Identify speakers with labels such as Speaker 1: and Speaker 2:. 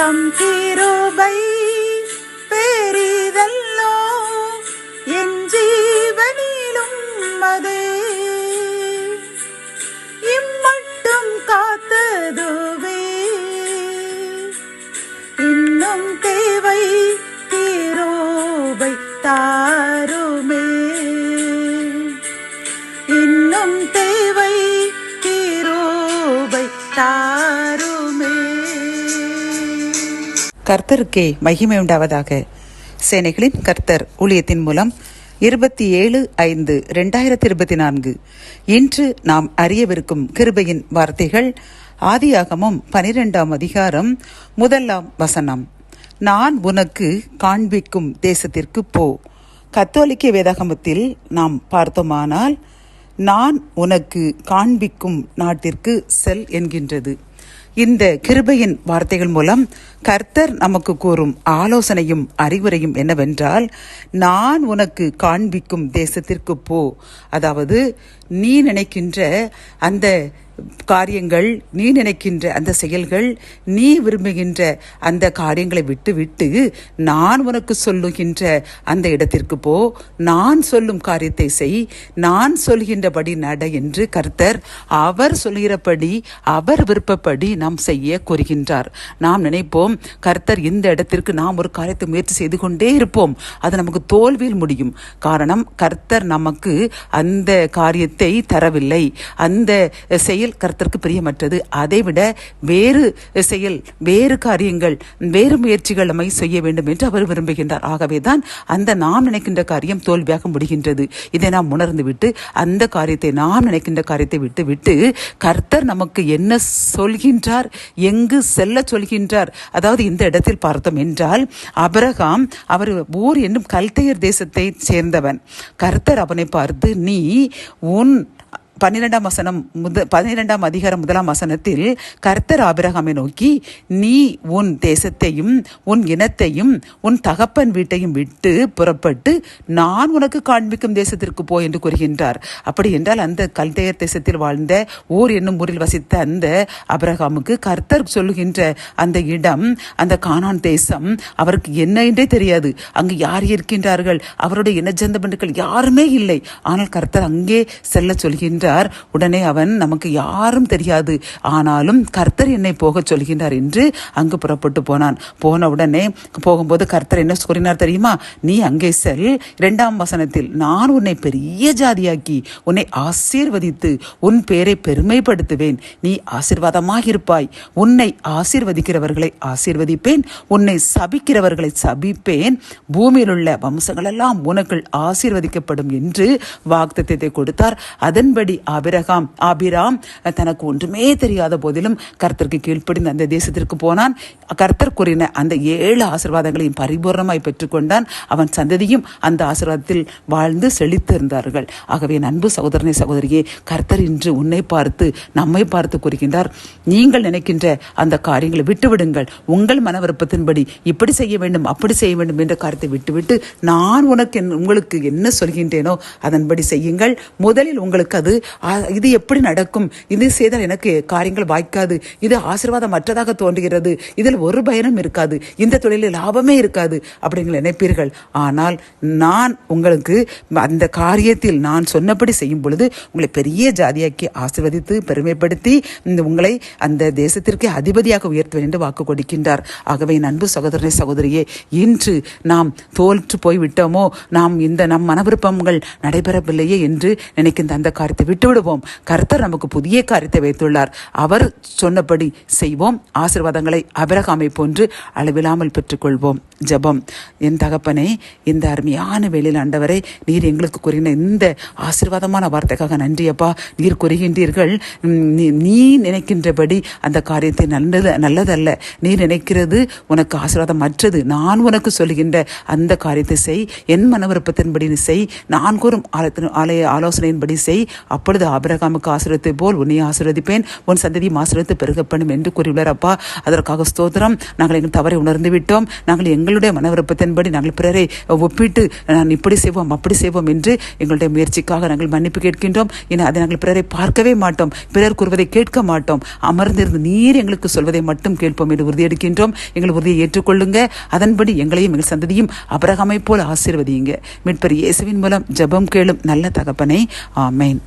Speaker 1: தம் கிருபை பெரிதல்லோ என் ஜீவனிலும் அதே இம்மட்டும் காத்ததுவே இன்னும் தேவை கிருபை தாருமே இன்னும் தேவை கிருபை தாருமே.
Speaker 2: கர்த்தருக்கே மகிமை உண்டாவதாக. சேனைகளின் கர்த்தர் ஊழியத்தின் மூலம் 27/5/2024 இன்று நாம் அறியவிருக்கும் கிருபையின் வார்த்தைகள் ஆதியாகமம் 12ஆம் அதிகாரம் 1ஆம் வசனம். நான் உனக்கு காண்பிக்கும் தேசத்திற்கு போ. கத்தோலிக்க வேதாகமத்தில் நாம் பார்த்தோமானால் நான் உனக்கு காண்பிக்கும் நாட்டிற்கு செல் என்கின்றது. இந்த கிருபையின் வார்த்தைகள் மூலம் கர்த்தர் நமக்கு கூறும் ஆலோசனையும் அறிவுரையும் என்னவென்றால், நான் உனக்கு காண்பிக்கும் தேசத்திற்கு போ. அதாவது நீ நினைக்கின்ற அந்த காரியங்கள், நீ நினைக்கின்ற அந்த செயல்கள், நீ விரும்புகின்ற அந்த காரியங்களை விட்டு நான் உனக்கு சொல்லுகின்ற அந்த இடத்திற்கு போ. நான் சொல்லும் காரியத்தை செய், நான் சொல்கின்றபடி நட என்று கர்த்தர் அவர் சொல்கிறபடி அவர் விருப்பப்படி நாம் செய்ய கூறுகின்றார். நாம் நினைப்போம் கர்த்தர் இந்த இடத்திற்கு நாம் ஒரு காரியத்தை முயற்சி செய்து கொண்டே இருப்போம், அது நமக்கு தோல்வியில் முடியும். காரணம், கர்த்தர் நமக்கு அந்த காரியத்தை தரவில்லை. அந்த செயல் கர்த்தருக்கு பிரியமற்றது. அதைவிட வேறு செயல், வேறு காரியங்கள், வேறு முயற்சிகள் நம்மை செய்ய வேண்டும் என்று அவர் விரும்புகின்றார். ஆகவேதான் அந்த நாம் நினைக்கின்ற காரியம் தோல்வியாக முடிகின்றது. இதை நாம் உணர்ந்து விட்டு அந்த காரியத்தை, நாம் நினைக்கின்ற காரியத்தை விட்டு கர்த்தர் நமக்கு என்ன சொல்கின்றார், எங்கு செல்ல சொல்கின்றார். அதாவது இந்த இடத்தில் பார்த்தோம் என்றால், ஆபிரகாம் அவர் ஊர் என்னும் கல்தேயர் தேசத்தை சேர்ந்தவன். கர்த்தர் அவனை பார்த்து, நீ உன் 12ஆம் அதிகாரம் 1ஆம் வசனத்தில் கர்த்தர் ஆபிரகாமை நோக்கி, நீ உன் தேசத்தையும் உன் இனத்தையும் உன் தகப்பன் வீட்டையும் விட்டு புறப்பட்டு நான் உனக்கு காண்பிக்கும் தேசத்திற்கு போ என்று கூறுகின்றார். அப்படி என்றால் அந்த கல்தேயர் தேசத்தில் வாழ்ந்த ஊர் என்னும் ஊரில் வசித்த அந்த ஆபிரகாமுக்கு கர்த்தர் சொல்லுகின்ற அந்த இடம், அந்த கானான் தேசம் அவருக்கு என்ன என்றே தெரியாது. அங்கு யார் இருக்கின்றார்கள், அவருடைய இனஜந்த பந்துக்கள் யாருமே இல்லை. ஆனால் கர்த்தர் அங்கே செல்ல சொல்கின்றார். உடனே அவன், நமக்கு யாரும் தெரியாது, ஆனாலும் கர்த்தர் என்னை போக சொல்கின்றார் என்று அங்கு புறப்பட்டு போனான். போன உடனே போகும்போது கர்த்தர் என்ன கூறினார் தெரியுமா? நீ அங்கே செல். 2ஆம் வசனத்தில், நான் உன்னை பெரிய ஜாதியாக்கி உன்னை ஆசீர்வதித்து உன் பேரை பெருமைப்படுத்துவேன், நீ ஆசீர்வாதமாக இருப்பாய், உன்னை ஆசீர்வதிக்கிறவர்களை ஆசீர்வதிப்பேன், உன்னை சபிக்கிறவர்களை சபிப்பேன், பூமியில் உள்ள வம்சங்கள் எல்லாம் உனக்குள் ஆசீர்வதிக்கப்படும் என்று வாக்குத்தத்தத்தை கொடுத்தார். அதன்படி ஆபிராம் தனக்கு ஒன்றுமே தெரியாத போதிலும் கர்த்தருக்கு கீழ்ப்படிந்து அந்த தேசத்திற்கு போனான். கர்த்தர் கூறின அந்த 7 ஆசீர்வாதங்களையும் பரிபூர்ணமாய் பெற்றுக்கொண்டான். அவன் சந்ததியும் அந்த ஆசீர்வாதத்தில் வாழ்ந்து செழித்திருந்தார்கள். ஆகவே அன்பு சகோதரனை, சகோதரியே, கர்த்தர் இன்று உன்னை பார்த்து, நம்மை பார்த்து கூறுகின்றார், நீங்கள் நினைக்கின்ற அந்த காரியங்களை விட்டுவிடுங்கள். உங்கள் மன விருப்பத்தின்படி இப்படி செய்ய வேண்டும், அப்படி செய்ய வேண்டும் என்ற காரியத்தை விட்டுவிட்டு நான் உங்களுக்கு என்ன சொல்கின்றேனோ அதன்படி செய்யுங்கள். முதலில் உங்களுக்கு அது இது எப்படி நடக்கும், இது செய்தால் எனக்கு காரியங்கள் வாய்க்காது, இது ஆசீர்வாதம் மற்றதாக தோன்றுகிறது, இதில் ஒரு பயனும் இருக்காது, இந்த தொழிலில் லாபமே இருக்காது அப்படிங்கிற நினைப்பீர்கள். ஆனால் நான் உங்களுக்கு அந்த காரியத்தில் நான் சொன்னபடி செய்யும் பொழுது உங்களை பெரிய ஜாதியாக்கி ஆசீர்வதித்து பெருமைப்படுத்தி உங்களை அந்த தேசத்திற்கு அதிபதியாக உயர்த்துவேன் என்று வாக்கு கொடுக்கின்றார். ஆகவே அன்பு சகோதரனை, சகோதரியே, இன்று நாம் தோற்று போய்விட்டோமோ, நாம் நம் மனவிருப்பங்கள் நடைபெறவில்லையே என்று நினைக்கின்ற அந்த காரியத்தை விட்டுவிடுவோம். கர்த்தர் நமக்கு புதிய காரியத்தை வைத்துள்ளார். அவர் சொன்னபடி செய்வோம். ஆசீர்வாதங்களை ஆபிரகாமை போன்று அளவில்லாமல் பெற்றுக்கொள்வோம். ஜெபம். என் தகப்பனே, இந்த அருமையான வேளையில் ஆண்டவரே, நீர் எங்களுக்கு கூறின இந்த ஆசீர்வாதமான வார்த்தைக்காக நன்றியப்பா. நீர் கூறுகின்றீர்கள், நீ நினைக்கின்றபடி அந்த காரியத்தை நல்லதல்ல, நீ நினைக்கிறது உனக்கு ஆசீர்வாதம் மற்றது. நான் உனக்கு சொல்லுகின்ற அந்த காரியத்தை செய், என் மன விருப்பத்தின்படி செய், நான் கூறும் ஆலோசனையின்படி செய். அப்பொழுது ஆபிரகாமுக்கு ஆசீர்வதித்தது போல் உன்னை ஆசீர்வதிப்பேன், உன் சந்ததியும் ஆசீர்வதித்து பெருகப்படும் என்று கூறியுள்ளார். அப்பா, அதற்காக ஸ்தோத்திரம். நாங்கள் எங்கள் தவறை உணர்ந்து விட்டோம். நாங்கள் எங்களுடைய மன விருப்பத்தின்படி நாங்கள் பிறரை ஒப்பிட்டு நான் இப்படி செய்வோம் அப்படி செய்வோம் என்று எங்களுடைய முயற்சிக்காக நாங்கள் மன்னிப்பு கேட்கின்றோம். இனி அதை நாங்கள் பிறரை பார்க்கவே மாட்டோம், பிறர் கூறுவதை கேட்க மாட்டோம். அமர்ந்திருந்து நீர் எங்களுக்கு சொல்வதை மட்டும் கேட்போம் என்று உறுதியெடுக்கின்றோம். எங்கள் உறுதியை ஏற்றுக்கொள்ளுங்க. அதன்படி எங்களையும் எங்கள் சந்ததியும் ஆபிரகாமை போல் ஆசீர்வதியுங்க. மீட்பர் இயேசுவின் மூலம் ஜெபம் கேளும் நல்ல தகப்பனே, ஆமென்.